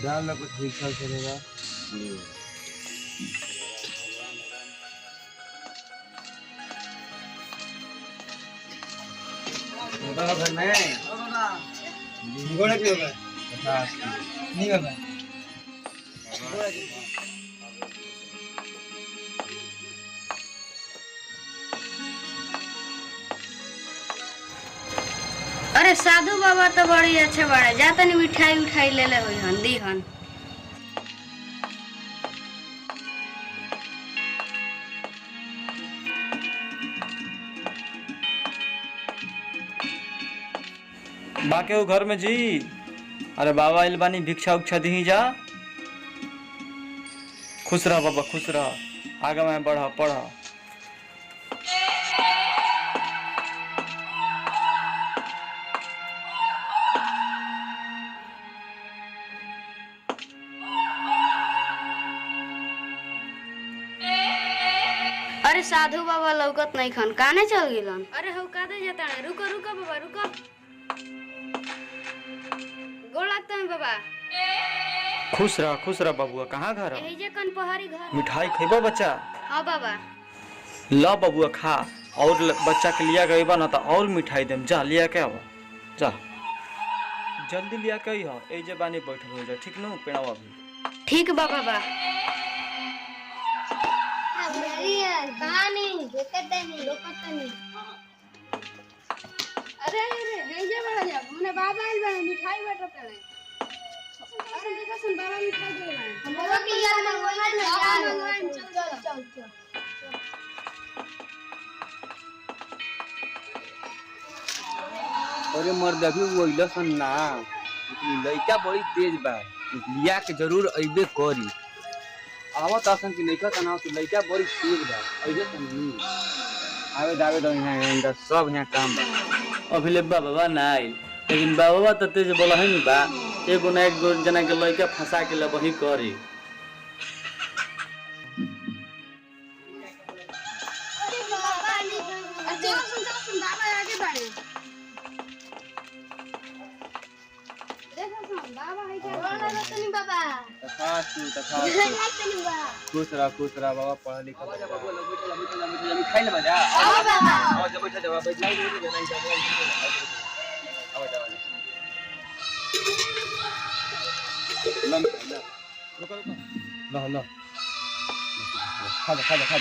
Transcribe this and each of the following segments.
डाल ला कुछ ठीक ठाक चलेगा। बाबा घर में बाबा गोड़ा की होगा नहीं होगा। अरे साधु बाबा तो बड़ी अच्छे बड़े जा तनी मिठाई उठाई ले ले हुई हन दी हन। बाके वो घर में जी। अरे बाबा इलबानी भिक्षा उक्षा दी जा। खुश रह बाबा खुश रह आगे में बढ़ा पढ़ा। अरे साधु बाबा लौकत नहीं खन काने चल गिलन। अरे हो का दे जाता है रुको रुको बाबा रुको। गोड़ लगता है बाबा। खुश रह बाबुआ कहाँ घर यही जे कन पहाड़ी घर। मिठाई खेबा बच्चा। हाँ बाबा। ला बबुआ खा और बच्चा के लिया गई बा ना तो और मिठाई देम जा लिया के आवा जा जल्दी लिया के हो ए जे बानी बैठल हो जा ठीक न पेड़ावा भी। ठीक बा बाबा। अरे अरे हे जे बड़ा जा हमने बाबा आइल बा मिठाई बाटो तले। अरे देखा सुन बाबा मिठाई दे रहा है। हम बाबा की यार मंगवाइन चल। अरे मर्द अभी वो इलेक्शन ना लड़का बड़ी तेज बा लिया के जरूर अइबे करी। आवत आसन की लड़का का नाम तो लड़का बड़ी तेज बा अइबे नहीं आवे दावे तो यहाँ सब यहाँ काम बा। अभी ले बाबा ना आई लेकिन बाबा तो तेज बोला है नहीं बा एगो ना एक जना के लड़का फंसा के ला वही करी। सुन बाबा आगे बढ़े। देखा सुन बाबा है क्या बोला तनी बाबा। तथा खुश रहा बाबा पढ़ा लिखा मिठाई ले बजा। आओ बाबा। आओ जब बैठा जब बैठ नहीं आओ जाओ ला रुको ला खा जा खा।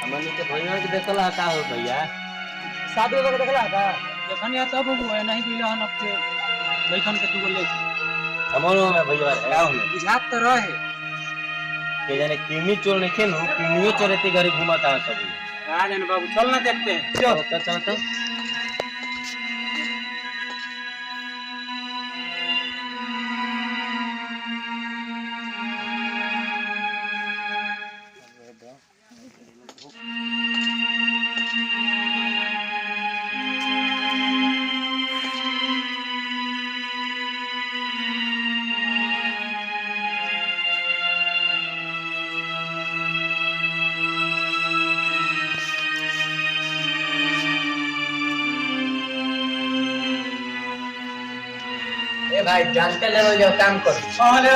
हमनी के भैया के देखला का हो भैया शादी वगैरह देखला का जखन या तब वो नहीं बिला हन अब लइकन के तू ले हमरो में भैया है बुझात तो रहे के जाने किमी चोर नहीं खेनु किमियो चोरते घरे घुमाता है सब आ जाने बाबू चल ना देखते हैं चल ए भाई जानते ले जाओ काम कर हां ले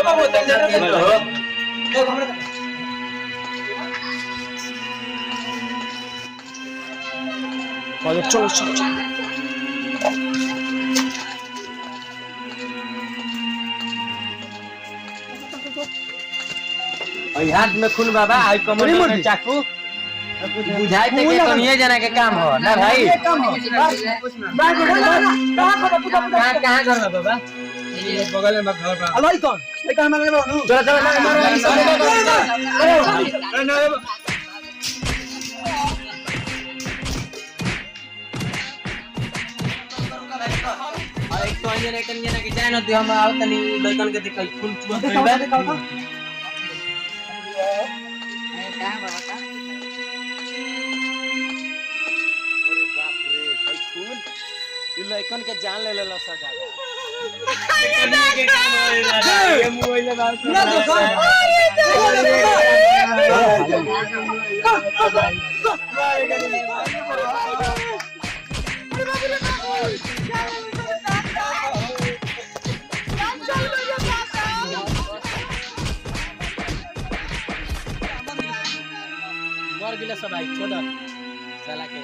बाबू चलो चलो और हाथ में खून बाबा आई कमर में चाकू बुझाई थे के कनिए जना के काम हो ना भाई काम हो कहां घर में बाबा बगल में घर बा अलाई कौन ए काम में बाबू चलो एक तो अंजन एक अंजन के जान दे हम आओ तनी लइकन के दिखाई खून चुआ कइबा लइकन के जान ले लेला सजा ये मोबाइल बात मर गिला सब भाई छोड़ साला के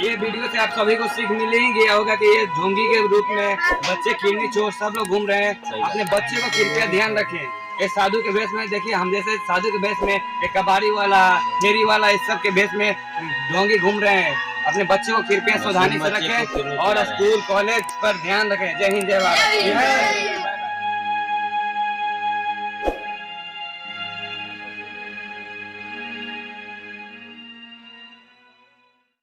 ये वीडियो से आप सभी को सीख मिलेंगे होगा कि ये ढोंगी के रूप में बच्चे किडनी चोर सब लोग घूम रहे हैं। अपने बच्चे को कृपया ध्यान रखें। ये साधु के भेष में देखिए, हम जैसे साधु के भेष में एक कबाड़ी वाला, फेरी वाला, इस सब के भेष में ढोंगी घूम रहे हैं। अपने बच्चे को कृपया सावधानी से रखें और स्कूल कॉलेज पर ध्यान रखें। जय हिंद, जय भारत।